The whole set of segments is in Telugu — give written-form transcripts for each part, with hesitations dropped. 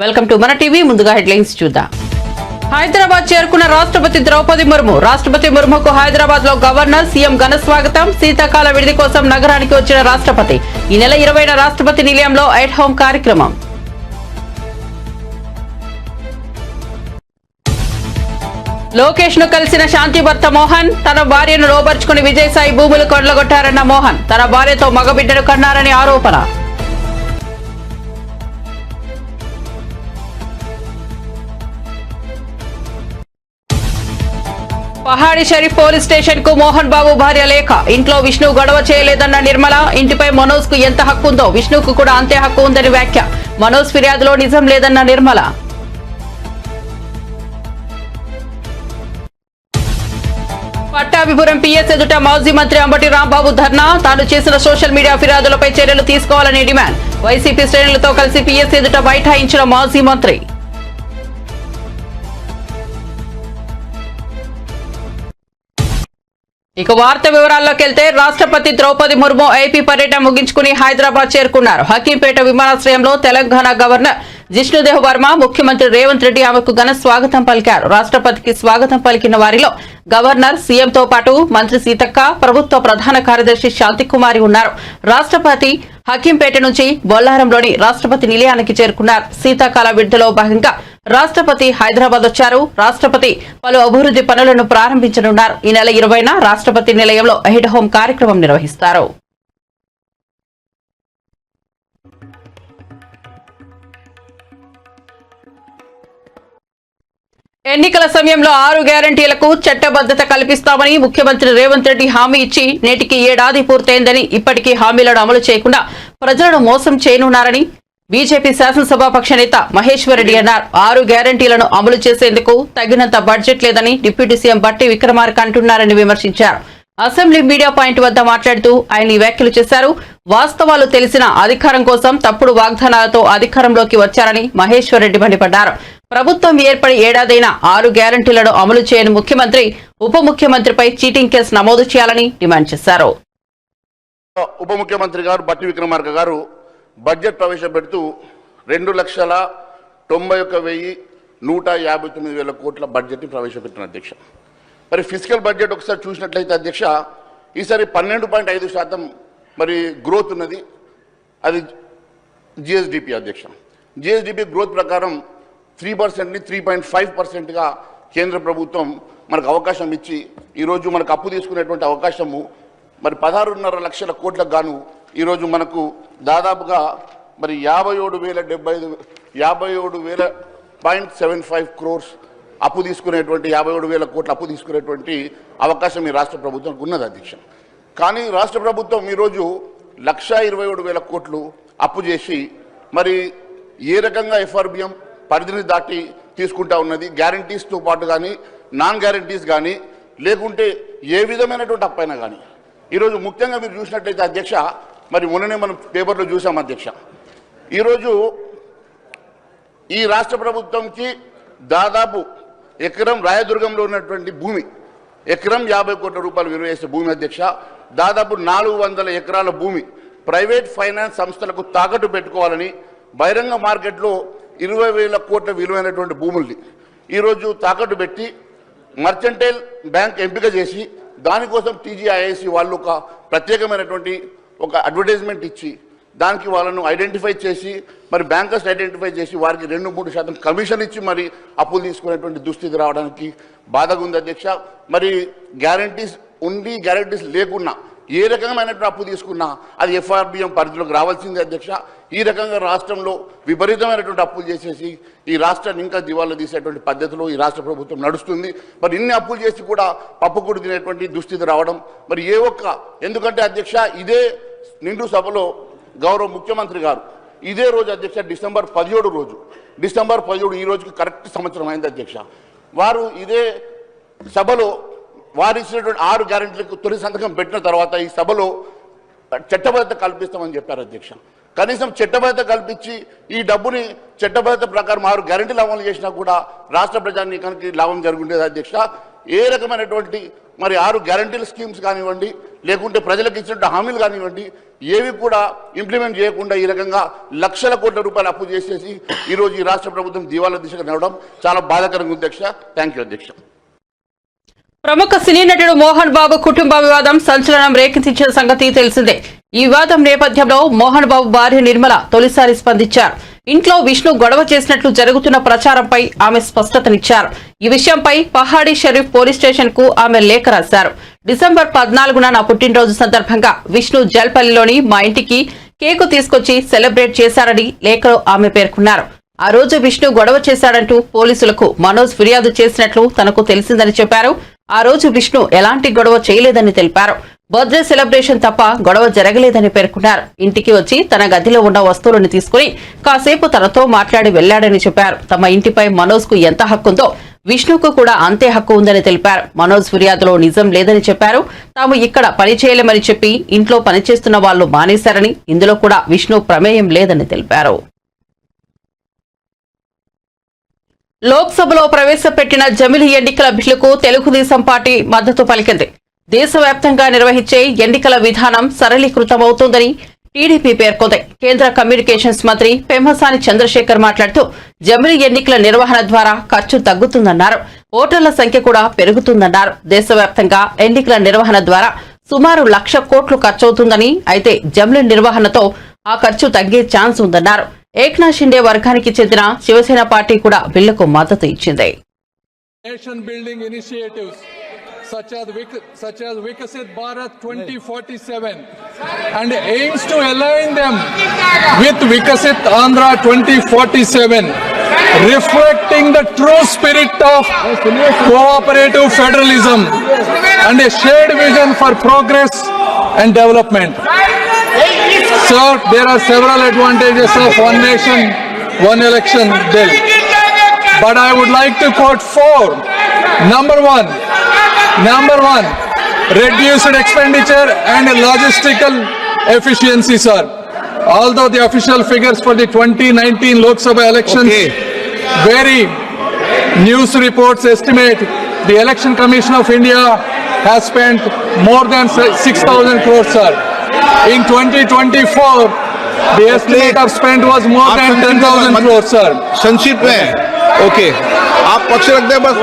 వెల్కమ్ టు మన టీవీ. ముందుగా హెడ్లైన్స్ చూద్దాం. హైదరాబాద్ చేరుకున్న రాష్ట్రపతి ద్రౌపది ముర్ము. రాష్ట్రపతి ముర్ముకు హైదరాబాద్ లో గవర్నర్ సీఎం ఘన స్వాగతం. శీతాకాల విడిది కోసం నగరానికి వచ్చిన రాష్ట్రపతి. ఈ నెల 20న రాష్ట్రపతి నిలయంలో ఎట్ హోమ్ కార్యక్రమం. లోకేష్ ను కలిసిన శాంతి భర్త మోహన్. తన భార్యను లోబర్చుకుని విజయసాయి భూములు కొల్లగొట్టారన్న మోహన్. తన భార్యతో మగబిడ్డను కన్నారని ఆరోపణ. పహాడి షరీఫ్ పోలీస్ స్టేషన్ కు మోహన్ బాబు భార్య లేఖ. ఇంట్లో విష్ణు గొడవ చేయలేదన్న నిర్మల. ఇంటిపై మనోజ్ కు ఎంత హక్కు ఉందో విష్ణుకు కూడా అంతే హక్కు ఉందని వ్యాఖ్య. మనోజ్ ఫిర్యాదులో నిజం లేదన్న నిర్మల. పట్టాభిపురం పిఎస్ ఎదుట మాజీ మంత్రి అంబటి రాంబాబు ధర్నా. తాను చేసిన సోషల్ మీడియా ఫిర్యాదులపై చర్యలు తీసుకోవాలని డిమాండ్. వైసీపీ శ్రేణులతో కలిసి పిఎస్ ఎదుట బైఠాయించిన మాజీ మంత్రి. ఇక వార్త వివరాల్లోకి వెళ్తే రాష్ట్రపతి ద్రౌపది ముర్ము ఏపీ పర్యటన ముగించుకుని హైదరాబాద్ చేరుకున్నారు. హకీంపేట విమానాశ్రయంలో తెలంగాణ గవర్నర్ జిష్ణుదేవ్ వర్మ, ముఖ్యమంత్రి రేవంత్ రెడ్డి ఆమెకు ఘన స్వాగతం పలికారు. రాష్ట్రపతికి స్వాగతం పలికిన వారిలో గవర్నర్, సీఎంతో పాటు మంత్రి సీతక్క, ప్రభుత్వ ప్రధాన కార్యదర్శి శాంతికుమారి ఉన్నారు. రాష్ట్రపతి హకీంపేట నుంచి బొల్లారంలోని రాష్ట్రపతి నిలయానికి చేరుకున్నారు. శీతాకాల విడుదలలో భాగంగా రాష్ట్రపతి హైదరాబాద్ వచ్చారు. రాష్ట్రపతి పలు అభివృద్ధి పనులను ప్రారంభించనున్నారు. ఈ నెల 20న రాష్ట్రపతి నిలయంలో ఎట్ హోమ్ కార్యక్రమం నిర్వహిస్తారు. ఎన్నికల సమయంలో 6 గ్యారంటీలకు చట్టబద్దత కల్పిస్తామని ముఖ్యమంత్రి రేవంత్ రెడ్డి హామీ ఇచ్చి నేటికి ఏడాది పూర్తయిందని, ఇప్పటికీ హామీలను అమలు చేయకుండా ప్రజలను మోసం చేయనున్నారని బీజేపీ శాసనసభాపక్ష నేత మహేశ్వర్ రెడ్డి అన్నారు. 6 గ్యారంటీలను అమలు చేసేందుకు తగినంత బడ్జెట్ లేదని డిప్యూటీ సీఎం బట్టి విక్రమార్క అంటున్నారని విమర్శించారు. అసెంబ్లీ మీడియా పాయింట్ వద్ద మాట్లాడుతూ ఆయన ఈ వ్యాఖ్యలు చేశారు. వాస్తవాలు తెలిసిన అధికారం కోసం తప్పుడు వాగ్దానాలతో అధికారంలోకి వచ్చారని మహేశ్వర్ రెడ్డి మండిపడ్డారు. ప్రభుత్వం ఏర్పడి ఏడాదైనా 6 గ్యారంటీలను అమలు చేయని ముఖ్యమంత్రి, ఉప ముఖ్యమంత్రిపై చీటింగ్ కేసు నమోదు చేయాలని డిమాండ్ చేశారు. ఉప ముఖ్యమంత్రి గారు బట్టి విక్రమార్క గారు బడ్జెట్ ప్రవేశపెడుతూ 2,91,159,000 కోట్ల బడ్జెట్ని ప్రవేశపెట్టిన అధ్యక్ష. మరి ఫిజికల్ బడ్జెట్ ఒకసారి చూసినట్లయితే అధ్యక్ష, ఈసారి 12.5% మరి గ్రోత్ ఉన్నది. అది జిఎస్డిపి అధ్యక్ష. జిఎస్డిపి గ్రోత్ ప్రకారం 3%ని 3.5%గా కేంద్ర ప్రభుత్వం మనకు అవకాశం ఇచ్చి ఈరోజు మనకు అప్పు తీసుకునేటువంటి అవకాశము మరి 16.5 లక్షల కోట్లకు గాను ఈరోజు మనకు దాదాపుగా మరి 57,000.75 crores అప్పు తీసుకునేటువంటి 57,000 కోట్ల అప్పు తీసుకునేటువంటి అవకాశం ఈ రాష్ట్ర ప్రభుత్వానికి ఉన్నది అధ్యక్ష. కానీ రాష్ట్ర ప్రభుత్వం ఈరోజు 1,27,000 కోట్లు అప్పు చేసి మరి ఏ రకంగా ఎఫ్ఆర్బిఎం పరిధిని దాటి తీసుకుంటా ఉన్నది. గ్యారంటీస్తో పాటు కానీ నాన్ గ్యారంటీస్ కానీ లేకుంటే ఏ విధమైనటువంటి అప్పైనా కానీ ఈరోజు ముఖ్యంగా మీరు చూసినట్లయితే అధ్యక్ష, మరి మొన్ననే మనం పేపర్లో చూసాం అధ్యక్ష, ఈరోజు ఈ రాష్ట్ర ప్రభుత్వంకి దాదాపు ఎకరం రాయదుర్గంలో ఉన్నటువంటి భూమి ఎకరం 50 కోట్ల రూపాయలు విలువ చేసే భూమి అధ్యక్ష. దాదాపు 400 ఎకరాల భూమి ప్రైవేట్ ఫైనాన్స్ సంస్థలకు తాకట్టు పెట్టుకోవాలని బహిరంగ మార్కెట్లో 20,000 కోట్ల విలువైనటువంటి భూముల్ని ఈరోజు తాకట్టు పెట్టి మర్చెంటైల్ బ్యాంక్ ఎంపిక చేసి దానికోసం టీజీఐఐసి వాళ్ళు ఒక ప్రత్యేకమైనటువంటి ఒక అడ్వర్టైజ్మెంట్ ఇచ్చి దానికి వాళ్ళను ఐడెంటిఫై చేసి మరి బ్యాంకర్స్ ఐడెంటిఫై చేసి వారికి 2-3% కమిషన్ ఇచ్చి మరి అప్పులు తీసుకునేటువంటి దుస్థితి రావడానికి బాధగా ఉంది అధ్యక్ష. మరి గ్యారంటీస్ ఉండి గ్యారంటీస్ లేకున్నా ఏ రకమైనటువంటి అప్పు తీసుకున్నా అది ఎఫ్ఆర్బిఎం పరిధిలోకి రావాల్సిందే అధ్యక్ష. ఈ రకంగా రాష్ట్రంలో విపరీతమైనటువంటి అప్పులు చేసేసి ఈ రాష్ట్రాన్ని ఇంకా దివాళా తీసేటువంటి పద్ధతిలో ఈ రాష్ట్ర ప్రభుత్వం నడుస్తుంది. మరి ఇన్ని అప్పులు చేసి కూడా పప్పుకూడు తినేటువంటి దుస్థితి రావడం మరి ఎందుకంటే అధ్యక్ష, ఇదే నిండు సభలో గౌరవ ముఖ్యమంత్రి గారు ఇదే రోజు అధ్యక్ష డిసెంబర్ 17 ఈ రోజుకి కరెక్ట్ సంవత్సరం అయింది అధ్యక్ష. వారు ఇదే సభలో వారు ఇచ్చినటువంటి 6 గ్యారెంటీలకు తొలి సంతకం పెట్టిన తర్వాత ఈ సభలో చట్టబద్ధత కల్పిస్తామని చెప్పారు అధ్యక్ష. కనీసం చట్టబద్ధత కల్పించి ఈ డబ్బుని చట్టబద్ధత ప్రకారం 6 గ్యారెంటీలు అమలు చేసినా కూడా రాష్ట్ర ప్రజానీకానికి లాభం జరుగుండేది అధ్యక్ష. ఏ రకమైనటువంటి మరి 6 గ్యారంటీల స్కీమ్స్ కానివ్వండి, లేకుంటే ప్రజలకు ఇచ్చినట్టు హామీలు కానివ్వండి, ఏవి కూడా ఇంప్లిమెంట్ చేయకుండా ఈ రకంగా లక్షల కోట్ల రూపాయలు అప్పు చేసేసి ఈరోజు ఈ రాష్ట్ర ప్రభుత్వం దివాలా దిశగా నడవడం చాలా బాధాకరంగా ఉంది అధ్యక్ష. థ్యాంక్ యూ అధ్యక్ష. ప్రముఖ సినీ నటుడు మోహన్ బాబు కుటుంబ వివాదం సంచలనం రేకెత్తించిన సంగతి తెలిసిందే. ఈ వివాదం నేపథ్యంలో మోహన్ బాబు భార్య నిర్మల తొలిసారి స్పందించారు. ఇంట్లో విష్ణు గొడవ చేసినట్లు జరుగుతున్న ప్రచారంపై ఆమె స్పష్టతనిచ్చారు. ఈ విషయంపై పహాడీ షరీఫ్ పోలీస్ స్టేషన్ కు ఆమె లేఖ రాశారు. డిసెంబర్ 14న నా పుట్టినరోజు సందర్భంగా విష్ణు జల్పల్లిలోని మా ఇంటికి కేకు తీసుకొచ్చి సెలబ్రేట్ చేశారని లేఖలో ఆమె పేర్కొన్నారు. ఆ రోజు విష్ణు గొడవ చేశాడంటూ పోలీసులకు మనోజ్ ఫిర్యాదు చేసినట్లు తనకు తెలిసిందని చెప్పారు. ఆ రోజు విష్ణు ఎలాంటి గొడవ చేయలేదని తెలిపారు. బర్త్డే సెలబ్రేషన్ తప్ప గొడవ జరగలేదని పేర్కొన్నారు. ఇంటికి వచ్చి తన గదిలో ఉన్న వస్తువులను తీసుకుని కాసేపు తనతో మాట్లాడి వెళ్లాడని చెప్పారు. తమ ఇంటిపై మనోజ్ కు ఎంత హక్కుందో విష్ణుకు కూడా అంతే హక్కు ఉందని తెలిపారు. మనోజ్ ఫిర్యాదులో నిజం లేదని చెప్పారు. తాము ఇక్కడ పని చేయలేమని చెప్పి ఇంట్లో పనిచేస్తున్న వాళ్లు మానేశారని, ఇందులో కూడా విష్ణు ప్రమేయం లేదని తెలిపారు. లోక్సభలో ప్రవేశపెట్టిన జమిలి ఎన్నికల బిల్లుకు తెలుగుదేశం పార్టీ మద్దతు పలికింది. దేశవ్యాప్తంగా నిర్వహించే ఎన్నికల విధానం సరళీకృతమవుతోందని టీడీపీ పేర్కొంది. కేంద్ర కమ్యూనికేషన్స్ మంత్రి పెమ్మసాని చంద్రశేఖర్ మాట్లాడుతూ జమిలి ఎన్నికల నిర్వహణ ద్వారా ఖర్చు తగ్గుతుందన్నారు. ఓటర్ల సంఖ్య కూడా పెరుగుతుందన్నారు. దేశవ్యాప్తంగా ఎన్నికల నిర్వహణ ద్వారా సుమారు 1,00,000 కోట్లు ఖర్చవుతుందని, అయితే జమిలి నిర్వహణతో ఆ ఖర్చు తగ్గే ఛాన్స్ ఉందన్నారు. ఏక్నాథ్ షిండే వర్గానికి చెందిన శివసేన పార్టీ కూడా బిల్లుకు మద్దతు ఇచ్చింది. such as Vikasit Bharat 2047 and aims to align them with Vikasit Andhra 2047, reflecting the true spirit of cooperative federalism and a shared vision for progress and development. Sir, there are several advantages of one nation, one election bill, but I would like to quote 4. Number one, reduced expenditure and logistical efficiency, sir. Although the official figures for the 2019 Lok Sabha elections vary, news reports estimate the Election Commission of India has spent more than 6,000 crores, sir. In 2024, the estimate of spend was more than 10,000 crores, sir. संक्षिप्त में ओके आप पक्ष रखते हैं बस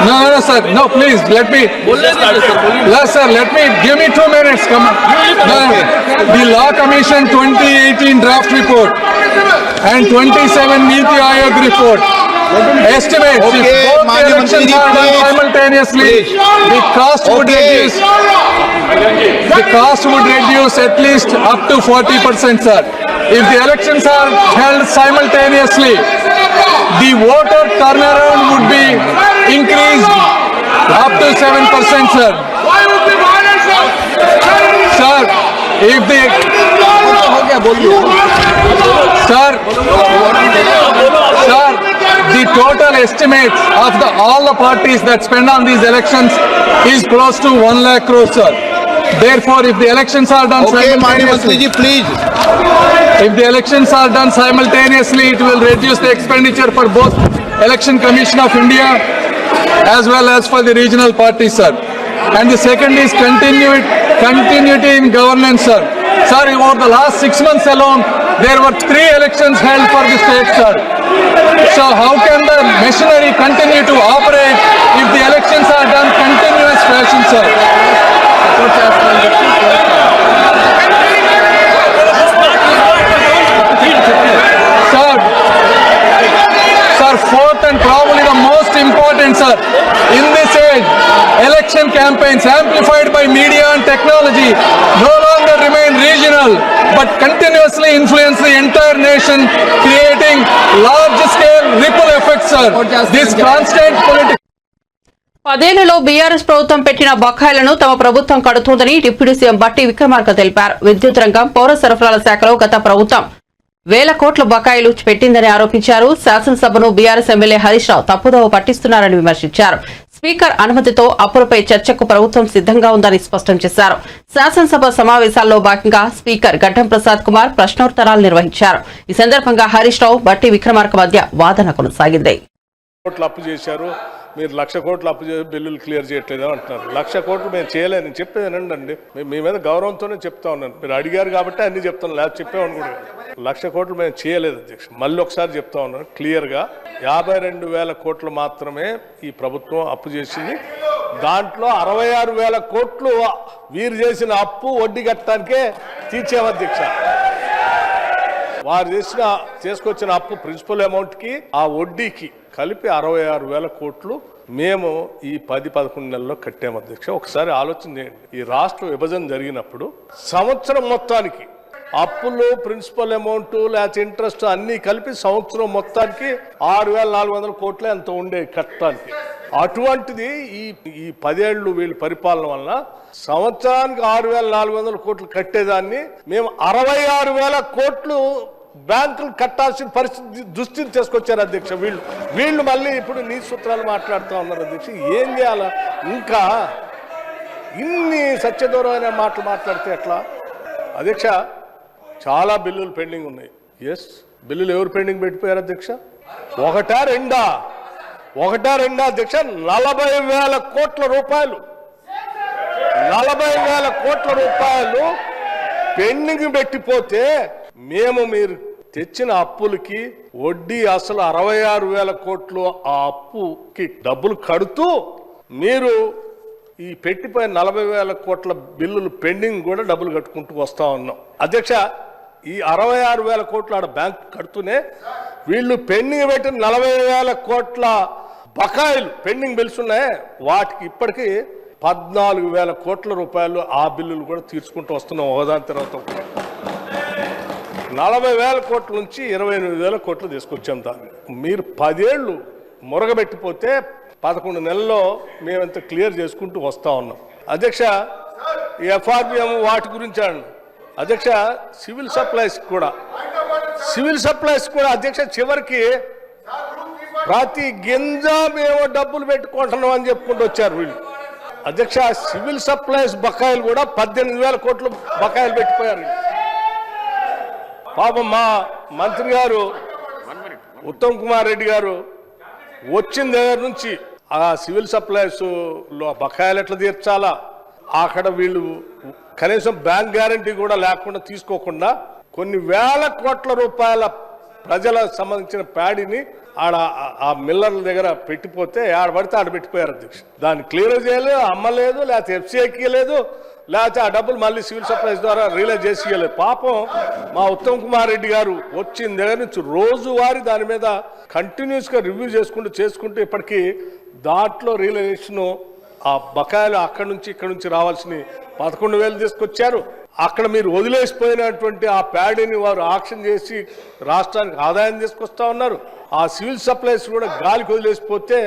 No, sir. No, please, let me. Yes, sir, give me 2 minutes. Come on. No, the Law Commission 2018 draft report and 27 Niti Aayog report estimates if Okay, both the elections are done please. simultaneously, the cost would reduce. The cost would reduce at least up to 40%, sir. If the elections are held simultaneously, the voter turnaround would be increased up to 7%, sir. Sir, if the the total estimates of all the parties that spend on these elections is close to 1 lakh crores, sir. Therefore, if the elections are done okay माननीय मंत्री simultaneously, ji please if the elections are done simultaneously, it will reduce the expenditure for both Election Commission of India as well as for the regional parties, sir. And the second is continuity in governance, sir. Sir, over the last 6 months alone, there were 3 elections held for the state, sir. So how can the machinery continue to operate if the elections are done continuous fashion, sir? Sir, fourth and probably the most important, sir, in this age, election campaigns amplified by media and technology no longer remain regional, but continuously influence the entire nation, creating large-scale ripple effects, sir. This constant political 10 ఏళ్లలో బీఆర్ఎస్ ప్రభుత్వం పెట్టిన బకాయిలను తమ ప్రభుత్వం కడుతోందని డిప్యూటీ సీఎం బట్టి విక్రమార్క తెలిపారు. విద్యుత్ రంగం, పౌర సరఫరాల శాఖలో గత ప్రభుత్వం 1,000 కోట్ల బకాయిలు పెట్టిందని ఆరోపించారు. శాసనసభను బీఆర్ఎస్ ఎమ్మెల్యే హరీష్ రావు తప్పుదోవ పట్టిస్తున్నారని విమర్శించారు. స్పీకర్ అనుమతితో అప్పులపై చర్చకు ప్రభుత్వం సిద్ధంగా ఉందని స్పష్టం చేశారు. శాసనసభ సమావేశాల్లో భాగంగా స్పీకర్ గడ్డం ప్రసాద్ కుమార్ ప్రశ్నోత్తరాలు నిర్వహించారు. ఈ సందర్భంగా హరీష్ రావు, బట్టి విక్రమార్క మధ్య వాదన కొనసాగింది. కోట్ల అప్పు చేశారు, మీరు 1,00,000 కోట్లు అప్పు చేసి బిల్లులు క్లియర్ చేయట్లేదు అంటున్నారు. 1,00,000 కోట్లు మేము చేయలేని చెప్పేది అండి. మీ మీద గౌరవంతోనే చెప్తా ఉన్నాను. మీరు అడిగారు కాబట్టి అన్ని చెప్తాను, లేకపోతే చెప్పేవాడిని కూడా. 1,00,000 కోట్లు మేము చేయలేదు అధ్యక్ష. మళ్ళీ ఒకసారి చెప్తా ఉన్నాను క్లియర్గా. 52,000 కోట్లు మాత్రమే ఈ ప్రభుత్వం అప్పు చేసింది. దాంట్లో 66,000 కోట్లు వీరు చేసిన అప్పు వడ్డీ కట్టడానికే తీర్చాము అధ్యక్ష. వారు చేసుకొచ్చిన అప్పు ప్రిన్సిపల్ అమౌంట్కి ఆ వడ్డీకి కలిపి 66,000 కోట్లు మేము ఈ 10-11 నెలల్లో కట్టాము అధ్యక్ష. ఒకసారి ఆలోచన చేయండి. ఈ రాష్ట్ర విభజన జరిగినప్పుడు సంవత్సరం మొత్తానికి అప్పులు, ప్రిన్సిపల్ అమౌంట్, లేకపోతే ఇంట్రెస్ట్ అన్ని కలిపి సంవత్సరం మొత్తానికి 6,400 కోట్లే అంత ఉండే కట్టడానికి. అటువంటిది ఈ 10 ఏళ్ళు వీళ్ళ పరిపాలన వలన సంవత్సరానికి 6,400 కోట్లు కట్టేదాన్ని మేము 66,000 కోట్లు బ్యాంకులు కట్టాల్సిన పరిస్థితి దుస్థితి తీసుకొచ్చారు అధ్యక్ష. వీళ్ళు మళ్ళీ ఇప్పుడు నీ సూత్రాలు మాట్లాడుతూ ఉన్నారు అధ్యక్ష. ఏం చేయాలా? ఇంకా ఇన్ని సత్యదూరమైన మాటలు మాట్లాడితే ఎట్లా అధ్యక్ష? చాలా బిల్లులు పెండింగ్ ఉన్నాయి. ఎస్, బిల్లులు ఎవరు పెండింగ్ పెట్టిపోయారు అధ్యక్ష? ఒకటా రెండా అధ్యక్ష? 40,000 కోట్ల రూపాయలు 40,000 కోట్ల రూపాయలు పెండింగ్ పెట్టిపోతే మేము మీరు తెచ్చిన అప్పులకి వడ్డీ అసలు 66,000 కోట్లు ఆ అప్పుకి డబ్బులు కడుతూ మీరు ఈ పెట్టిపోయిన 40,000 కోట్ల బిల్లులు పెండింగ్ కూడా డబ్బులు కట్టుకుంటూ వస్తా ఉన్నాం అధ్యక్ష. ఈ 66,000 కోట్ల ఆడ బ్యాంక్ కడుతూనే వీళ్ళు పెండింగ్ పెట్టిన 40,000 కోట్ల బకాయిలు పెండింగ్ బిల్స్ ఉన్నాయి. వాటికి ఇప్పటికీ 14,000 కోట్ల రూపాయలు ఆ బిల్లులు కూడా తీర్చుకుంటూ వస్తున్నాం ఒకదాని తర్వాత. 40,000 కోట్ల నుంచి 28,000 కోట్లు తీసుకొచ్చాం. దాన్ని మీరు 10 ఏళ్ళు మురగబెట్టిపోతే 11 నెలల్లో మేమంతా క్లియర్ చేసుకుంటూ వస్తా ఉన్నాం అధ్యక్ష. ఈ ఎఫ్ఆర్బిఎం వాటి గురించి అధ్యక్ష, సివిల్ సప్లైస్ కూడా అధ్యక్ష చివరికి ప్రతి గింజ మేము డబ్బులు పెట్టుకుంటున్నాం అని చెప్పుకుంటూ వచ్చారు వీళ్ళు అధ్యక్ష. సివిల్ సప్లైస్ బకాయిలు కూడా 18,000 కోట్లు బకాయిలు పెట్టిపోయారు. పాపం మా మంత్రి గారు ఉత్తమ్ కుమార్ రెడ్డి గారు వచ్చిన దగ్గర నుంచి ఆ సివిల్ సప్లైస్ లో బకాయిలు ఎట్లా తీర్చాలా, అక్కడ వీళ్ళు కనీసం బ్యాంక్ గ్యారంటీ కూడా లేకుండా తీసుకోకుండా కొన్ని వేల కోట్ల రూపాయల ప్రజలకు సంబంధించిన ప్యాడీని ఆడ ఆ మిల్లర్ల దగ్గర పెట్టిపోతే ఆడబడితే ఆడ పెట్టిపోయారు అధ్యక్ష. దాన్ని క్లియర్ చేయలేదు, అమ్మలేదు, లేకపోతే ఎఫ్సీఐకి లేదు, లేకపోతే ఆ డబ్బులు మళ్ళీ సివిల్ సప్లైస్ ద్వారా రియలైజ్ చేసి ఇవ్వలేదు. పాపం మా ఉత్తమ్ కుమార్ రెడ్డి గారు వచ్చిన దగ్గర నుంచి రోజువారీ దాని మీద కంటిన్యూస్గా రివ్యూ చేసుకుంటూ ఇప్పటికీ దాంట్లో రియలైజేషన్ ఆ బకాయిలు అక్కడి నుంచి ఇక్కడ నుంచి రావాల్సిన 11,000 తీసుకొచ్చారు. అక్కడ మీరు వదిలేసిపోయినటువంటి ఆ ప్యాడీని వారు ఆక్షన్ చేసి రాష్ట్రానికి ఆదాయం తీసుకొస్తా ఉన్నారు. ఆ సివిల్ సప్లైస్ కూడా గాలికి వదిలేసిపోతే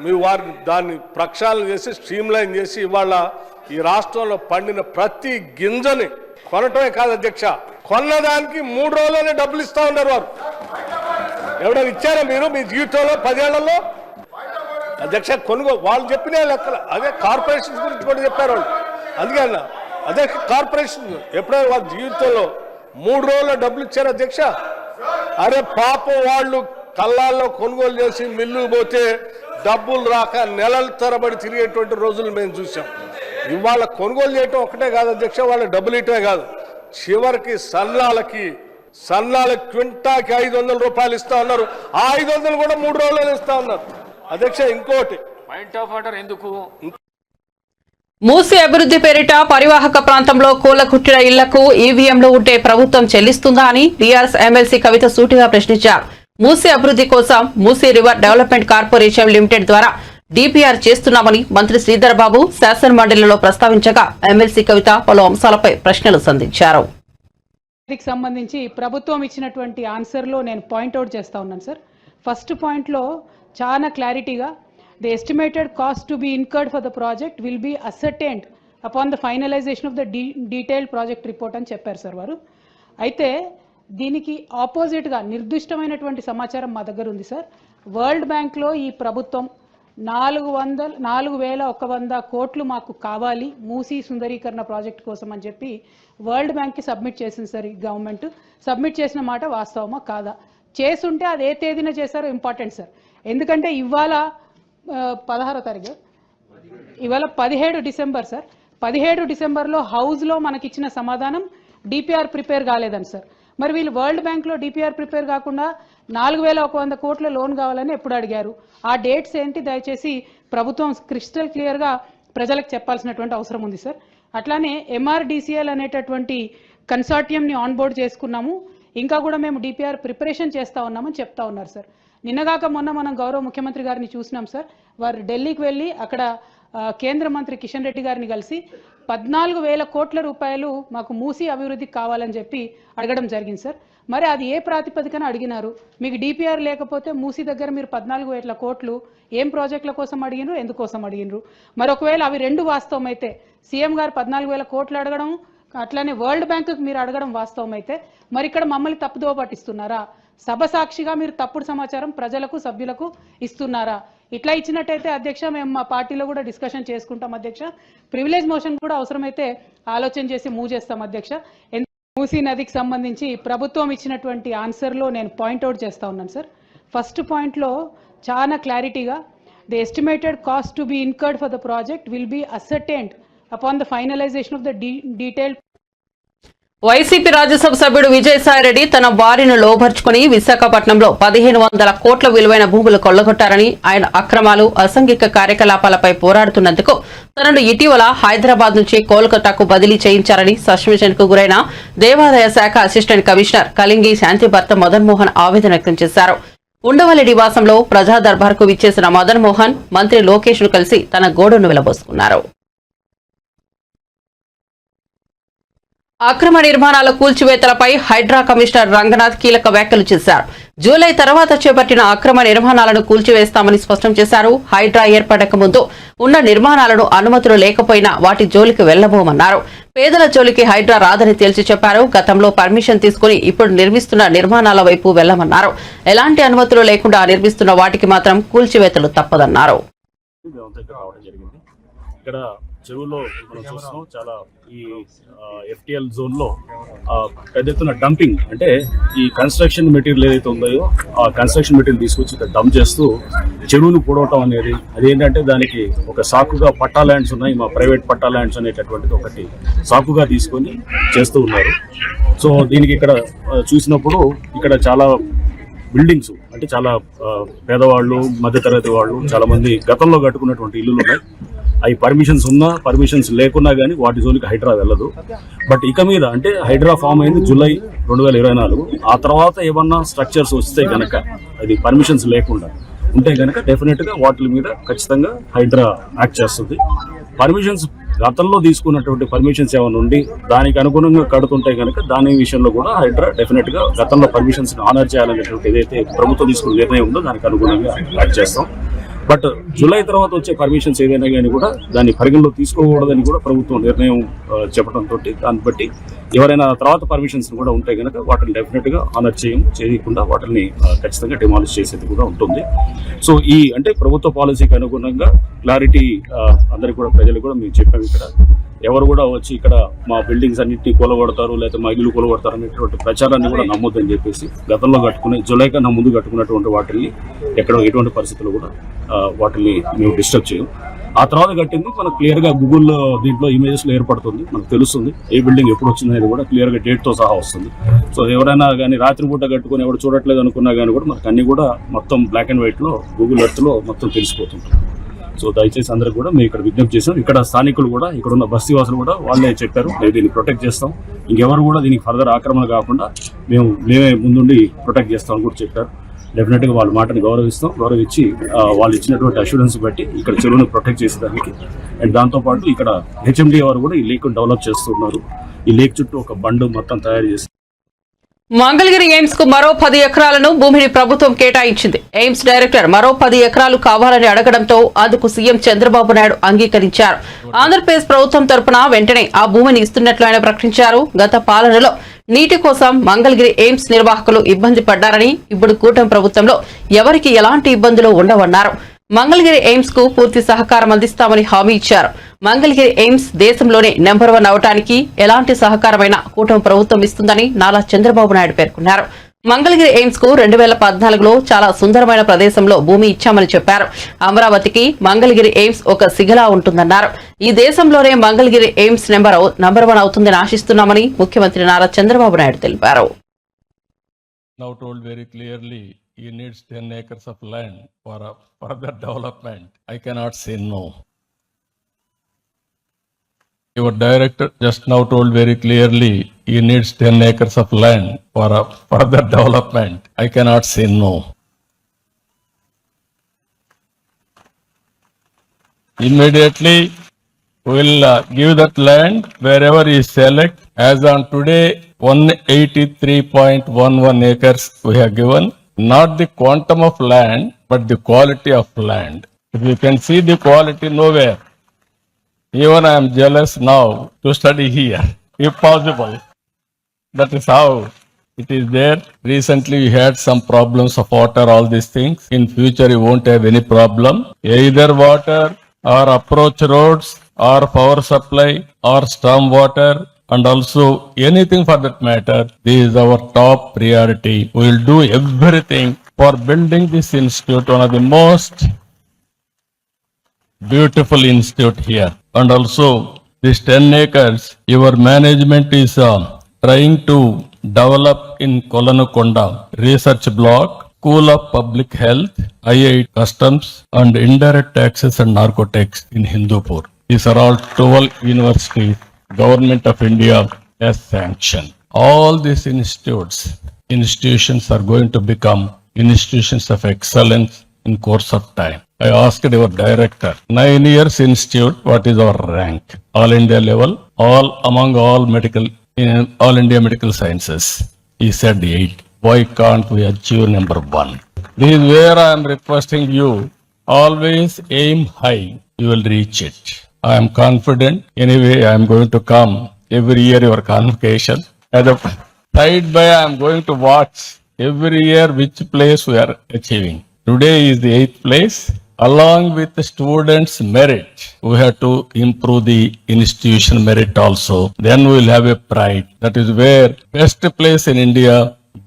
మీరు వారిని దాన్ని ప్రక్షాళన చేసి స్ట్రీమ్లైన్ చేసి ఇవాళ ఈ రాష్ట్రంలో పండిన ప్రతి గింజని కొనటమే కాదు అధ్యక్ష, కొన్నదానికి 3 రోజుల్లోనే డబ్బులు ఇస్తా ఉన్నారు వారు. ఎవరైనా ఇచ్చారా మీరు మీ జీవితంలో 10 ఏళ్లలో అధ్యక్ష? వాళ్ళు చెప్పిన లెక్కలు అదే కార్పొరేషన్స్ గురించి కూడా చెప్పారు వాళ్ళు. అందుకే అన్న అదే కార్పొరేషన్ ఎప్పుడైనా వాళ్ళ జీవితంలో 3 రోజుల్లో డబ్బులు ఇచ్చారు అధ్యక్ష? అరే పాపం వాళ్ళు కళ్ళాల్లో కొనుగోలు చేసి మిల్లు పోతే డబ్బులు రాక నెలల తరబడి తిరిగేటువంటి రోజులు మేము చూసాం. ఇవాళ కొనుగోలు చేయటం ఒకటే కాదు అధ్యక్ష, వాళ్ళ డబ్బులు ఇయటమే కాదు, చివరికి సన్నాలకి క్వింటాకి 500 రూపాయలు ఇస్తా ఉన్నారు. ఆ 500 కూడా 3 రోజుల్లో ఇస్తా ఉన్నారు అధ్యక్ష. ఇంకోటి పాయింట్ ఆఫ్ ఆర్డర్ ఎందుకు? మూసీ అభివృద్ధి పేరిట పరివాహక ప్రాంతంలో కూలకుట్టిన ఇళ్లకు ఈవీఎంలు ఉంటే ప్రభుత్వం చెల్లిస్తుందా అని టీఆర్ఎస్ ఎమ్మెల్సీ కవిత సూటిగా ప్రశ్నించారు. మూసీ అభివృద్ధి కోసం Musi river development corporation limited ద్వారా డీపీఆర్ చేస్తున్నామని మంత్రి శ్రీధర్ బాబు శాసనమండలిలో ప్రస్తావించగా ఎమ్మెల్సీ కవిత పలు అంశాలపై ప్రశ్నలు సంధించారు. దీనికి సంబంధించి ప్రభుత్వం ఇచ్చినటువంటి ఆన్సర్లో నేను పాయింట్అవుట్ చేస్తా ఉన్నాను సార్. ఫస్ట్ పాయింట్లో చాలా క్లారిటీగా the estimated cost to be incurred for the project will be ascertained upon the finalization of the detailed project report అని చెప్పారు సార్ వారు. అయితే దీనికి ఆపోజిట్గా నిర్దిష్టమైనటువంటి సమాచారం మా దగ్గర ఉంది సార్. వరల్డ్ బ్యాంక్లో ఈ ప్రభుత్వం 4,100 కోట్లు మాకు కావాలి మూసీ సుందరీకరణ ప్రాజెక్ట్ కోసం అని చెప్పి వరల్డ్ బ్యాంక్కి సబ్మిట్ చేసింది సార్. ఈ గవర్నమెంట్ సబ్మిట్ చేసిన మాట వాస్తవమా కాదా? చేసుంటే అది ఏ తేదీన చేశారో ఇంపార్టెంట్ సార్. ఎందుకంటే ఇవాళ 16వ తారీఖు ఇవాళ 17 డిసెంబర్ సార్. 17 డిసెంబర్లో హౌస్లో మనకిచ్చిన సమాధానం డిపిఆర్ ప్రిపేర్ కాలేదని సార్. మరి వీళ్ళు వరల్డ్ బ్యాంక్లో డిపిఆర్ ప్రిపేర్ కాకుండా 4100 కోట్ల లోన్ కావాలని ఎప్పుడు అడిగారు? ఆ డేట్స్ ఏంటి దయచేసి ప్రభుత్వం క్రిస్టల్ క్లియర్గా ప్రజలకు చెప్పాల్సినటువంటి అవసరం ఉంది సార్. అట్లానే MRDCL అనేటటువంటి కన్సార్టియంని ఆన్బోర్డ్ చేసుకున్నాము, ఇంకా కూడా మేము డిపిఆర్ ప్రిపరేషన్ చేస్తూ ఉన్నామని చెప్తా ఉన్నారు సార్. నిన్నగాక మొన్న మనం గౌరవ ముఖ్యమంత్రి గారిని చూసినాం సార్. వారు ఢిల్లీకి వెళ్ళి అక్కడ కేంద్ర మంత్రి కిషన్ రెడ్డి గారిని కలిసి 14,000 కోట్ల రూపాయలు మాకు మూసీ అభివృద్ధికి కావాలని చెప్పి అడగడం జరిగింది సార్. మరి అది ఏ ప్రాతిపదికన అడిగినారు? మీకు డిపిఆర్ లేకపోతే మూసీ దగ్గర మీరు 14,000 కోట్లు ఏం ప్రాజెక్టుల కోసం అడిగినారు, ఎందుకోసం అడిగినారు? మరి ఒకవేళ అవి రెండు వాస్తవం అయితే సీఎం గారు 14,000 కోట్లు అడగడం, అట్లానే వరల్డ్ బ్యాంకుకి మీరు అడగడం వాస్తవం అయితే మరి ఇక్కడ మమ్మల్ని తప్పుదోవ పట్టిస్తున్నారా? సభ సాక్షిగా మీరు తప్పుడు సమాచారం ప్రజలకు సభ్యులకు ఇస్తున్నారా? ఇట్లా ఇచ్చినట్టయితే అధ్యక్ష మేము మా పార్టీలో కూడా డిస్కషన్ చేసుకుంటాం అధ్యక్ష. ప్రివిలేజ్ మోషన్ కూడా అవసరమైతే ఆలోచన చేసి మూవ్ చేస్తాం అధ్యక్ష. మూసీ నదికి సంబంధించి ప్రభుత్వం ఇచ్చినటువంటి ఆన్సర్లో నేను పాయింట్అవుట్ చేస్తూ ఉన్నాను సార్. ఫస్ట్ పాయింట్లో చాలా క్లారిటీగా the estimated cost to be incurred for the project will be ascertained upon the finalisation of the detailed. YCP Rajya Sabha సభ్యుడు విజయసాయిరెడ్డి తన వారిని లోబర్చుకుని విశాఖపట్నంలో 1,500 కోట్ల విలువైన భూములు కొల్లగొట్టారని, ఆయన అక్రమాలు అసాంఘిక కార్యకలాపాలపై పోరాడుతున్నందుకు తనను ఇటీవల హైదరాబాద్ నుంచి కోల్కతాకు బదిలీ చేయించారని సస్పెన్షన్ కు గురైన దేవాదాయ శాఖ అసిస్టెంట్ కమిషనర్ కలింగి శాంతి భర్త మదన్ మోహన్ ఆవేదన వ్యక్తం చేశారు. ఉండవల్లి నివాసంలో ప్రజా దర్బార్కు విచ్చేసిన మదన్ మోహన్ మంత్రి లోకేష్ ను కలిసి తన గోడును వెలబోసుకున్నారు. అక్రమ నిర్మాణాల కూల్చివేతలపై హైడ్రా కమిషనర్ రంగనాథ్ కీలక వ్యాఖ్యలు చేశారు. జూలై తర్వాత చేపట్టిన అక్రమ నిర్మాణాలను కూల్చివేస్తామని స్పష్టం చేశారు. హైడ్రా ఏర్పడక ముందు ఉన్న నిర్మాణాలను అనుమతులు లేకపోయినా వాటి జోలికి వెళ్లబోమన్నారు. పేదల జోలికి హైడ్రా రాదని తేల్చి చెప్పారు. గతంలో పర్మిషన్ తీసుకుని ఇప్పుడు నిర్మిస్తున్న నిర్మాణాల వైపు వెళ్లమన్నారు. ఎలాంటి అనుమతులు లేకుండా నిర్మిస్తున్న వాటికి మాత్రం కూల్చివేతలు తప్పదన్నారు. చెరువులో మనం చూస్తున్నాం చాలా ఈ FTL జోన్ లో పెద్ద ఎత్తున డంపింగ్, అంటే ఈ కన్స్ట్రక్షన్ మెటీరియల్ ఏదైతే ఉందో ఆ కన్స్ట్రక్షన్ మెటీరియల్ తీసుకొచ్చి ఇక్కడ డంప్ చేస్తూ చెరువును పూడవటం అనేది, అదేంటంటే దానికి ఒక సాకుగా పట్టా ల్యాండ్స్ ఉన్నాయి, మా ప్రైవేట్ పట్టా ల్యాండ్స్ అనేటటువంటిది ఒకటి సాకుగా తీసుకొని చేస్తూ ఉన్నారు. సో దీనికి ఇక్కడ చూసినప్పుడు ఇక్కడ చాలా బిల్డింగ్స్, అంటే చాలా పేదవాళ్ళు, మధ్యతరగతి వాళ్ళు చాలా మంది గతంలో కట్టుకున్నటువంటి ఇల్లులు ఉన్నాయి. అవి పర్మిషన్స్ ఉన్నా పర్మిషన్స్ లేకున్నా కానీ వాటి జోలికి హైడ్రా వెళ్ళదు. బట్ ఇక మీద అంటే హైడ్రా ఫామ్ అయింది జూలై 2024. ఆ తర్వాత ఏమన్నా స్ట్రక్చర్స్ వస్తే గనక, అది పర్మిషన్స్ లేకుండా ఉంటే గనక డెఫినెట్ గా వాటి మీద ఖచ్చితంగా హైడ్రా యాక్ట్ చేస్తుంది. పర్మిషన్స్ గతంలో తీసుకున్నటువంటి పర్మిషన్స్ ఏమైనా ఉండి దానికి అనుగుణంగా కడుతుంటే కనుక దాని విషయంలో కూడా హైడ్రా డెఫినెట్ గా గతంలో పర్మిషన్స్ ఆనర్ చేయాలనేటువంటి ఏదైతే ప్రభుత్వం తీసుకున్న నిర్ణయం ఉందో దానికి అనుగుణంగా యాక్ట్ చేస్తాం. బట్ జూలై తర్వాత వచ్చే పర్మిషన్స్ ఏదైనా కానీ కూడా దాన్ని పరిగణలో తీసుకోకూడదని కూడా ప్రభుత్వం నిర్ణయం చెప్పడంతో దాన్ని బట్టి ఎవరైనా తర్వాత పర్మిషన్స్ కూడా ఉంటే కనుక వాటిని డెఫినెట్ గా ఆనర్ చేయకుండా వాటిని ఖచ్చితంగా డిమాలిష్ చేసేది కూడా ఉంటుంది. సో ఈ అంటే ప్రభుత్వ పాలసీకి అనుగుణంగా క్లారిటీ అందరికి కూడా ప్రజలకు కూడా మేము చెప్పాము. ఇక్కడ ఎవరు కూడా వచ్చి ఇక్కడ మా బిల్డింగ్స్ అన్నింటినీ కూలగొడతారు లేకపోతే మా ఇల్లు కూలగొడతారు అనేటువంటి ప్రచారాన్ని కూడా నమ్మొద్దని చెప్పేసి గతంలో కట్టుకునే జూలై కన్నా ముందు కట్టుకున్నటువంటి వాటిని ఎక్కడ ఎటువంటి పరిస్థితుల్లో కూడా వాటిని మేము డిస్టర్బ్ చేయం. ఆ తర్వాత కట్టింది మనకు క్లియర్ గా గూగుల్ దీంట్లో ఇమేజెస్ లో ఏర్పడుతుంది, మనకు తెలుస్తుంది ఏ బిల్డింగ్ ఎప్పుడు వచ్చిందనేది కూడా క్లియర్ గా డేట్ తో సహా వస్తుంది. సో ఎవరైనా కానీ రాత్రిపూట కట్టుకుని ఎవరు చూడట్లేదు అనుకున్నా కానీ కూడా మనకు అన్ని కూడా మొత్తం బ్లాక్ అండ్ వైట్ లో గూగుల్ ఎర్త్ లో మొత్తం తెలిసిపోతుంటుంది. సో దయచేసి అందరికి కూడా మేము ఇక్కడ విజ్ఞప్తి చేసాం. ఇక్కడ స్థానికులు కూడా, ఇక్కడ ఉన్న బస్తీవాసులు కూడా వాళ్ళే చెప్పారు మేము దీన్ని ప్రొటెక్ట్ చేస్తాం, ఇంకెవరు కూడా దీనికి ఫర్దర్ ఆక్రమణ కాకుండా మేమే ముందుండి ప్రొటెక్ట్ చేస్తామని కూడా చెప్పారు. డెఫినెట్ గా వాళ్ళ మాటను గౌరవించి వాళ్ళు ఇచ్చినటువంటి అష్యూరెన్స్ బట్టి ఇక్కడ చెరువును ప్రొటెక్ట్ చేసేదానికి అండ్ దాంతోపాటు ఇక్కడ HMD వారు కూడా ఈ లేక్ డెవలప్ చేస్తున్నారు. ఈ లేక్ చుట్టూ ఒక బండ్ మొత్తం తయారు చేసి మంగళగిరి ఎయిమ్స్ కు మరో 10 ఎకరాలను భూమిని ప్రభుత్వం కేటాయించింది. ఎయిమ్స్ డైరెక్టర్ మరో 10 ఎకరాలు కావాలని అడగడంతో అందుకు సీఎం చంద్రబాబు నాయుడు అంగీకరించారు. ఆంధ్రప్రదేశ్ ప్రభుత్వం తరపున వెంటనే ఆ భూమిని ఇస్తున్నట్లు ఆయన ప్రకటించారు. గత పాలనలో నీటి కోసం మంగళగిరి ఎయిమ్స్ నిర్వాహకులు ఇబ్బంది పడ్డారని, ఇప్పుడు కూటమి ప్రభుత్వంలో ఎవరికి ఎలాంటి ఇబ్బందులు ఉండవన్నారు. మంగళగిరి ఎయిమ్స్ కు పూర్తి సహకారం అందిస్తామని హామీ ఇచ్చారు. మంగళగిరి ఎయిమ్స్ దేశంలోనే నెంబర్ 1 అవటానికి ఎలాంటి సహకారమైనా కూటమి ప్రభుత్వం ఇస్తుందని నారా చంద్రబాబు నాయుడు పేర్కొన్నారు. మంగళగిరి ఎయిమ్స్ కు 2014లో చాలా సుందరమైన ప్రదేశంలో భూమి ఇచ్చామని చెప్పారు. అమరావతికి మంగళగిరి ఎయిమ్స్ ఒక సిగలా ఉంటుందన్నారు. ఈ దేశంలోనే మంగళగిరి ఎయిమ్స్ నంబర్ 1 అవుతుందని ఆశిస్తున్నామని ముఖ్యమంత్రి నారా చంద్రబాబు నాయుడు తెలిపారు. Now told very clearly, he needs 10 acres of land for further development. I cannot say no. Your director just now told very clearly, he needs 10 acres of land for further development. I cannot say no. Immediately, we will give that land wherever he select. As on today, 183.11 acres we have given. Not the quantum of land, but the quality of land. If you can see the quality nowhere, even I am jealous now to study here, if possible. That is how it is there. Recently we had some problems of water, all these things. In future you won't have any problem. Either water or approach roads or power supply or storm water and also anything for that matter. This is our top priority. We will do everything for building this institute, one of the most beautiful institute here. And also this 10 acres, your management is trying to develop in Kolanakonda research block, School of Public Health, IIT Customs and Indirect Taxes and Narcotics in Hindupur. These are all 12 universities Government of India has sanctioned. All these institutions are going to become institutions of excellence in course of time. I asked your director, 9 years institute, what is our rank? All India level, among all India medical sciences. He said 8. Why can't we achieve number 1? This is where I am requesting you, always aim high, you will reach it. I am confident. Anyway, I am going to come every year your convocation. As a side by, I am going to watch every year which place we are achieving. Today is the 8th place. Along with the students' merit, we have to improve the institution merit also. Then we will have a pride. That is where best place in India,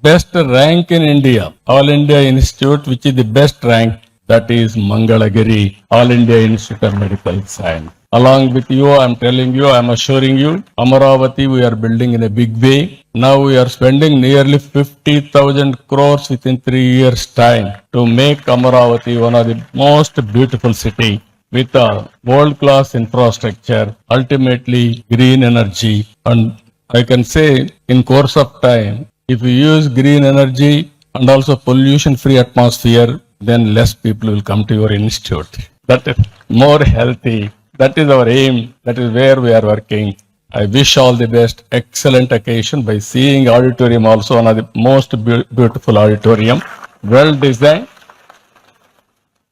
best rank in India, All India Institute, which is the best rank, that is Mangalagiri, All India Institute of Medical Science. Along with you, I am telling you, I am assuring you, Amaravati we are building in a big way. Now we are spending nearly 50,000 crores within 3 years' time to make Amaravati one of the most beautiful city with a world-class infrastructure, ultimately green energy. And I can say in course of time, if we use green energy and also pollution-free atmosphere, then less people will come to your institute. That is more healthy. That is our aim. That is where we are working. I wish all the best. Excellent occasion by seeing auditorium also, one of the most beautiful auditorium. Well designed.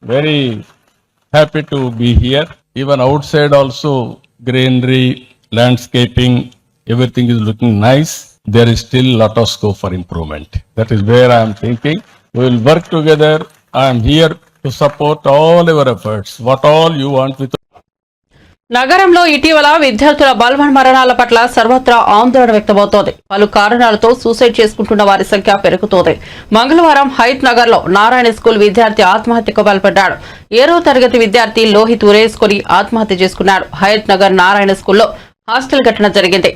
Very happy to be here. Even outside also, greenery, landscaping, everything is looking nice. There is still lot of scope for improvement. That is where I am thinking. We will work together. I am here to support all your efforts. What all you want with నగరంలో ఇటీవల విద్యార్థుల బలవన్ మరణాల పట్ల సర్వత్రా ఆందోళన వ్యక్తమవుతోంది. పలు కారణాలతో సూసైడ్ చేసుకుంటున్న వారి సంఖ్య పెరుగుతోంది. మంగళవారం హయత్ నగర్ లో నారాయణ స్కూల్ విద్యార్థి ఆత్మహత్యకు పాల్పడ్డాడు. 7వ తరగతి విద్యార్థి లోహిత్ ఉరేసుకుని ఆత్మహత్య చేసుకున్నాడు. హయత్ నగర్ నారాయణ స్కూల్లో హాస్టల్ ఘటన జరిగింది.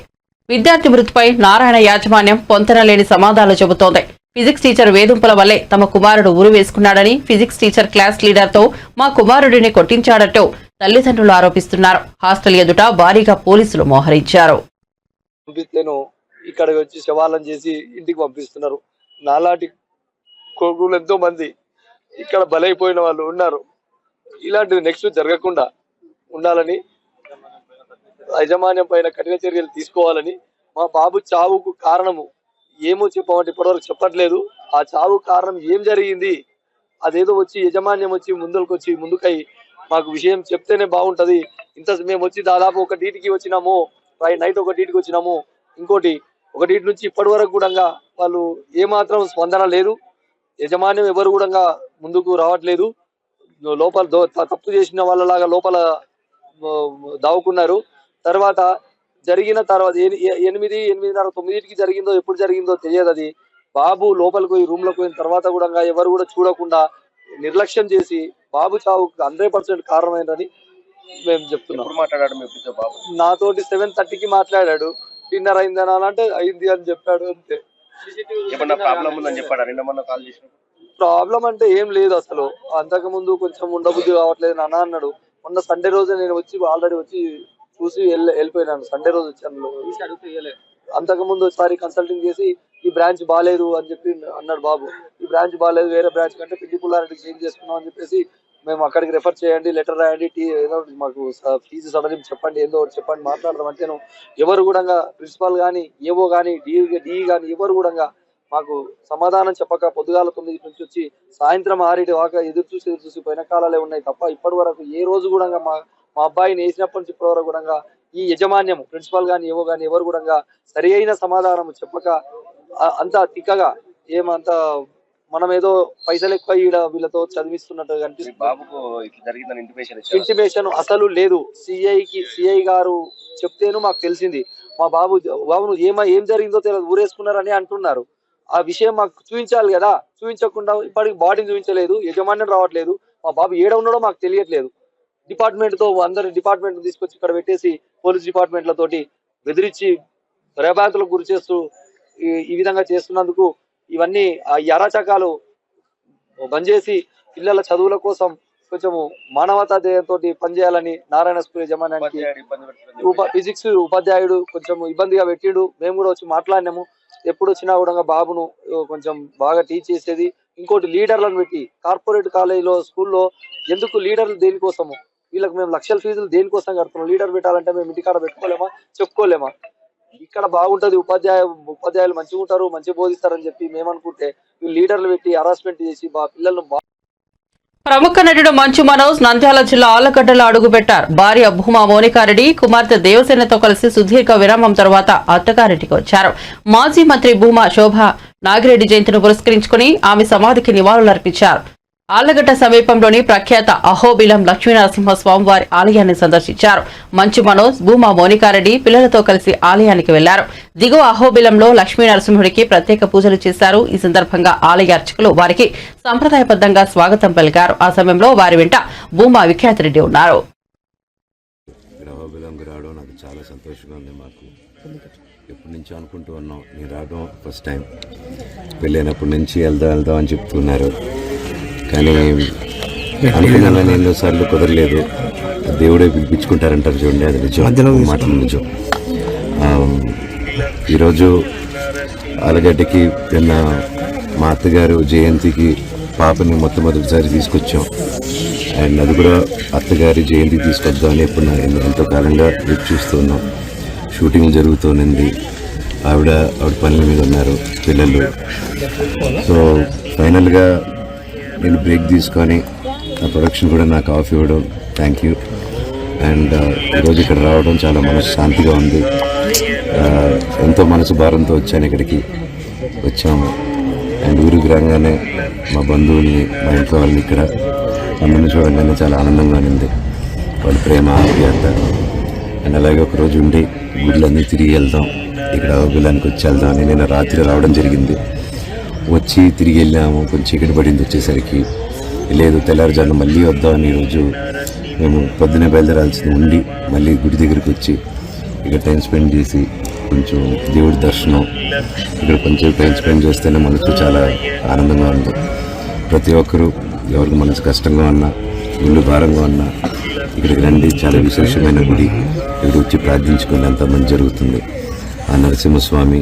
విద్యార్థి మృతిపై నారాయణ యాజమాన్యం పొంతనలేని సమాధానాలు చెబుతోంది. ఫిజిక్స్ టీచర్ వేధింపుల వల్లే తమ కుమారుడు ఉరి వేసుకున్నాడని, ఫిజిక్స్ టీచర్ క్లాస్ లీడర్ తో మా కుమారుడిని కొట్టించాడంటూ తల్లిదండ్రులు ఆరోపిస్తున్నారు. హాస్టల్ ఎదుట భారీగా పోలీసులు మోహరించారు. నేను ఇక్కడ వచ్చి శవాలను చేసి ఇంటికి పంపిస్తున్నారు. నాలాంటి కొడుకులు ఎంతో మంది ఇక్కడ బలైపోయిన వాళ్ళు ఉన్నారు. ఇలాంటిది నెక్స్ట్ జరగకుండా ఉండాలని, యాజమాన్యం పైన కఠిన చర్యలు తీసుకోవాలని, మా బాబు చావుకు కారణము ఏమో చెప్పమంటే ఇప్పటివరకు చెప్పట్లేదు. ఆ చావు కారణం ఏం జరిగింది అదేదో వచ్చి యజమాన్యం వచ్చి ముందుకై మాకు విషయం చెప్తేనే బాగుంటది. మేము వచ్చి దాదాపు 1:00కి వచ్చినాము, నైట్ 1:00కి వచ్చినాము. ఇంకోటి 1:00 నుంచి ఇప్పటి వరకు కూడా వాళ్ళు ఏమాత్రం స్పందన లేదు. యజమాన్యం ఎవరు కూడా ముందుకు రావట్లేదు. లోపల తప్పు చేసిన వాళ్ళలాగా లోపల దావుకున్నారు. జరిగిన తర్వాత 8, 8:30, 9కి జరిగిందో ఎప్పుడు జరిగిందో తెలియదు. అది బాబు లోపలికి పోయి రూమ్ లోకి పోయిన తర్వాత కూడా ఎవరు కూడా చూడకుండా నిర్లక్ష్యం చేసి బాబు చావుకు 100% కారణమైందని మేము చెప్తున్నాం. నాతోటి 7:30కి మాట్లాడాడు. డిన్నర్ అయిందని అంటే అయింది అని చెప్పాడు అంతే. ప్రాబ్లం అంటే ఏం లేదు అసలు. అంతకు ముందు కొంచెం ఉండబుద్ధి కావట్లేదు నాన్న అన్నాడు. మొన్న సండే రోజు నేను ఆల్రెడీ వచ్చి చూసి వెళ్ళిపోయినాను. సండే రోజు వచ్చాను. అంతకు ముందు ఒకసారి కన్సల్టింగ్ చేసి ఈ బ్రాంచ్ బాగాలేదు అని చెప్పి అన్నాడు బాబు. ఈ బ్రాంచ్ బాగాలేదు, వేరే బ్రాంచ్ కంటే పిల్లి పుల్లారెడ్డికి చేంజ్ చేసుకున్నాం అని చెప్పేసి మేము అక్కడికి రెఫర్ చేయండి, లెటర్ రాయండి, ఏదో మాకు ఫీజు సడలింపు చెప్పండి, ఏదో ఒకటి చెప్పండి మాట్లాడదాం అంటేను ఎవరు కూడా ప్రిన్సిపాల్ కానీ ఏవో కానీ డిఈ కానీ ఎవరు కూడా మాకు సమాధానం చెప్పక పొద్దుగాల 9 నుంచి వచ్చి సాయంత్రం 6 దాకా ఎదురు చూసి పోయిన కాలాలే ఉన్నాయి తప్ప ఇప్పటి వరకు ఏ రోజు కూడా మా అబ్బాయిని వేసినప్పటి నుంచి ఇప్పటి వరకు కూడా ఈ యజమాన్యం ప్రిన్సిపాల్ కానీ ఏవో కానీ ఎవరు కూడా సరి అయిన సమాధానం చెప్పక అంత తిక్కగా ఏమంత మనం ఏదో పైసలు ఎక్కువ వీళ్ళతో చదివిస్తున్నట్టు కనిపిస్తుంది. ఇంటిమేషన్ అసలు లేదు. సిఐ గారు చెప్తేను మాకు తెలిసింది. మా బాబు నువ్వు ఏం జరిగిందో తెలియదు, ఊరేసుకున్నారని అంటున్నారు. ఆ విషయం మాకు చూపించాలి కదా, చూపించకుండా ఇప్పటికి బాడీని చూపించలేదు, యజమాన్యం రావట్లేదు, మా బాబు ఏడ ఉన్నాడో మాకు తెలియట్లేదు. డిపార్ట్మెంట్ తో అందరి డిపార్ట్మెంట్ తీసుకొచ్చి ఇక్కడ పెట్టేసి పోలీస్ డిపార్ట్మెంట్లతోటి బెదిరించి భయభ్రాంతులకు గురి చేస్తూ ఈ విధంగా చేస్తున్నందుకు ఇవన్నీ ఈ అరాచకాలు బంద్ చేసి పిల్లల చదువుల కోసం కొంచెము మానవతా ధ్యేయంతో పనిచేయాలని నారాయణ స్కూల్ యజమాన్యానికి ఫిజిక్స్ ఉపాధ్యాయుడు కొంచెం ఇబ్బందిగా పెట్టిండు. మేము కూడా వచ్చి మాట్లాడినాము. ఎప్పుడు వచ్చినా కూడా బాబును కొంచెం బాగా టీచ్ చేసేది. ఇంకోటి లీడర్లను పెట్టి కార్పొరేట్ కాలేజీలో స్కూల్లో ఎందుకు లీడర్లు దేనికోసము, వీళ్ళకి మేము లక్షల ఫీజులు దేనికోసం కడుతున్నాం. లీడర్ పెట్టాలంటే మేము ఇంటికాడ పెట్టుకోలేమా, చెప్పుకోలేమా? ఇక్కడ బాగుంటది, ఉపాధ్యాయులు మంచిగా ఉంటారు, మంచిగా బోధిస్తారని చెప్పి మేము అనుకుంటే వీళ్ళు లీడర్లు పెట్టి హరాస్మెంట్ చేసి పిల్లలను. ప్రముఖ నటుడు మంచు మనోజ్ నంద్యాల జిల్లా ఆళ్లగడ్డలో అడుగుపెట్టారు. భార్య భూమా మోనికారెడ్డి కుమార్తె దేవసేనతో కలిసి సుదీర్ఘ విరామం తర్వాత అత్తగారింటికి వచ్చారు. మాజీ మంత్రి భూమా శోభ నాగిరెడ్డి జయంతిని పురస్కరించుకుని ఆమె సమాధికి నివాళులర్పించారు. ఆళ్లగడ్డ సమీపంలోని ప్రఖ్యాత అహోబిలం లక్ష్మీనరసింహస్వామి వారి ఆలయాన్ని సందర్శించారు. మంచు మనోజ్, భూమా మోనికారెడ్డి పిల్లలతో కలిసి ఆలయానికి వెళ్లారు. దిగువ అహోబిలంలో లక్ష్మీనరసింహుడికి ప్రత్యేక పూజలు చేశారు. ఈ సందర్భంగా ఆలయ అర్చకులు వారికి సంప్రదాయబద్దంగా స్వాగతం పలికారు. ఆ సమయంలో వారి వెంట భూమా విఖ్యాతిరెడ్డి ఉన్నారు. చాలా సంతోషంగా ఉంది. మాకు ఎప్పటి నుంచో అనుకుంటూ ఉన్నాం, నేను రావడం ఫస్ట్ టైం. పెళ్ళైనప్పటి నుంచి వెళ్దాం అని చెప్తున్నారు, కానీ అనుకున్నాను ఎన్నోసార్లు కుదరలేదు. దేవుడే పిలిపించుకుంటారంటారు చూడండి, అది నిజం, మాటలు నిజం. ఈరోజు ఆలగడ్డకి నిన్న మా అత్తగారు జయంతికి పాపని మొట్టమొదటిసారి తీసుకొచ్చాం. అండ్ అది కూడా అత్తగారి జయంతికి తీసుకొద్దామని ఎప్పుడు ఎంతో కాలంగా వెయిట్ చూస్తున్నాం. షూటింగ్ జరుగుతూనండి, ఆవిడ పనుల మీద ఉన్నారు, పిల్లలు. సో ఫైనల్గా నేను బ్రేక్ తీసుకొని ఆ ప్రొడక్షన్ కూడా నాకు ఆఫ్ ఇవ్వడం థ్యాంక్ యూ. అండ్ ఈరోజు ఇక్కడ రావడం చాలా మనశ్శాంతిగా ఉంది. ఎంతో మనసు భారంతో వచ్చాను, ఇక్కడికి వచ్చాము. అండ్ ఊరికి రాగానే మా బంధువుల్ని, మా ఇంట్లో వాళ్ళని ఇక్కడ అందరిని చూడగానే చాలా ఆనందంగా ఉంది. వాళ్ళ ప్రేమ, ఆప్యాయత. అండ్ అలాగే ఒకరోజు ఉండి గుళ్ళన్నీ తిరిగి వెళ్దాం, ఇక్కడ గుళ్ళానికి వచ్చి వెళ్దాం అని నేను రాత్రి రావడం జరిగింది. వచ్చి తిరిగి వెళ్ళాము, కొంచెం చీకటి పడింది. వచ్చేసరికి లేదు, తెల్లారుజాము మళ్ళీ వద్దామని ఈరోజు మేము పొద్దునే బయలుదేరాల్సింది ఉండి మళ్ళీ గుడి దగ్గరికి వచ్చి ఇక్కడ టైం స్పెండ్ చేసి కొంచెం దేవుడి దర్శనం, ఇక్కడ కొంచెం టైం స్పెండ్ చేస్తేనే మనసు చాలా ఆనందంగా ఉంది. ప్రతి ఒక్కరూ ఎవరికి మనసు కష్టంగా ఉన్నా, ఇల్లు భారంగా ఉన్నా ఇక్కడికి రండి. చాలా విశేషమైన గుడి, ఇక్కడ వచ్చి ప్రార్థించుకుని అంత మంచి జరుగుతుంది. ఆ నరసింహస్వామి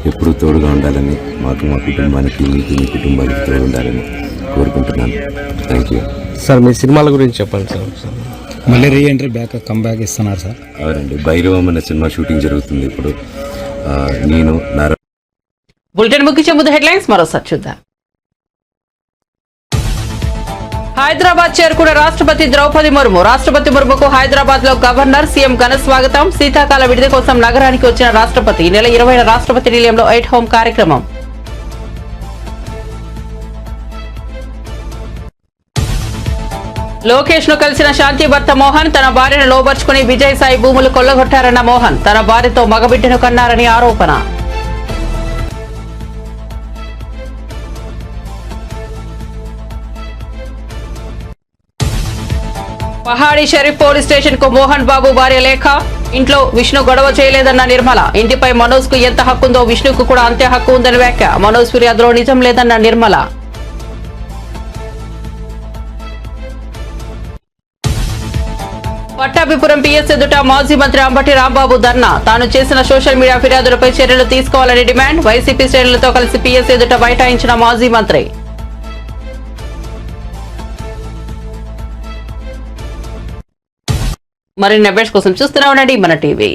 ఎప్పుడూ తోడుగా ఉండాలని, మాకు, మా కుటుంబానికి, మీకు, మీ కుటుంబానికి తోడు ఉండాలని కోరుకుంటున్నాను. Thank you sir. మీ సినిమాల గురించి చెప్పండి సార్. మళ్ళీ రీఎంట్రీ కమ్బ్యాక్ ఇస్తున్నారు సార్. అవునండి, భైరవం అనే సినిమా షూటింగ్ జరుగుతుంది ఇప్పుడు. నేను బులెటిన్ ముగించే ముందు హెడ్లైన్స్ మరోసారి చూద్దాం. హైదరాబాద్ చేరుకున్న రాష్ట్రపతి ద్రౌపది ముర్ము. రాష్ట్రపతి ముర్ముకు హైదరాబాద్ లో గవర్నర్, సీఎం ఘన స్వాగతం. శీతాకాల విడిది కోసం నగరానికి వచ్చిన రాష్ట్రపతి. ఈ నెల 20న రాష్ట్రపతి నిలయంలో ఎట్ హోమ్ కార్యక్రమం. లోకేష్ ను కలిసిన శాంతి భర్త మోహన్. తన భార్యను లోబర్చుకుని విజయసాయి భూములు కొల్లగొట్టారన్న మోహన్. తన భార్యతో మగబిడ్డను కన్నారని ఆరోపణ. పహాడి షరీఫ్ పోలీస్ స్టేషన్ కు మోహన్ బాబు భార్య లేఖ. ఇంట్లో విష్ణు గొడవ చేయలేదన్న నిర్మల. ఇంటిపై మనోజ్ కు ఎంత హక్కుందో విష్ణుకు కూడా అంతే హక్కు ఉందని వ్యాఖ్య. మనోజ్ ఫిర్యాదులో నిజం లేదన్న నిర్మల. పట్టాభిపురం పిఎస్ ఎదుట మాజీ మంత్రి అంబటి రాంబాబు ధర్నా. తాను చేసిన సోషల్ మీడియా ఫిర్యాదులపై చర్యలు తీసుకోవాలని డిమాండ్. వైసీపీ శ్రేణులతో కలిసి పిఎస్ ఎదుట బైఠాయించిన మాజీ మంత్రి. మరిన్ని అప్డేట్స్ కోసం చూస్తూనే ఉండండి మన టీవీ.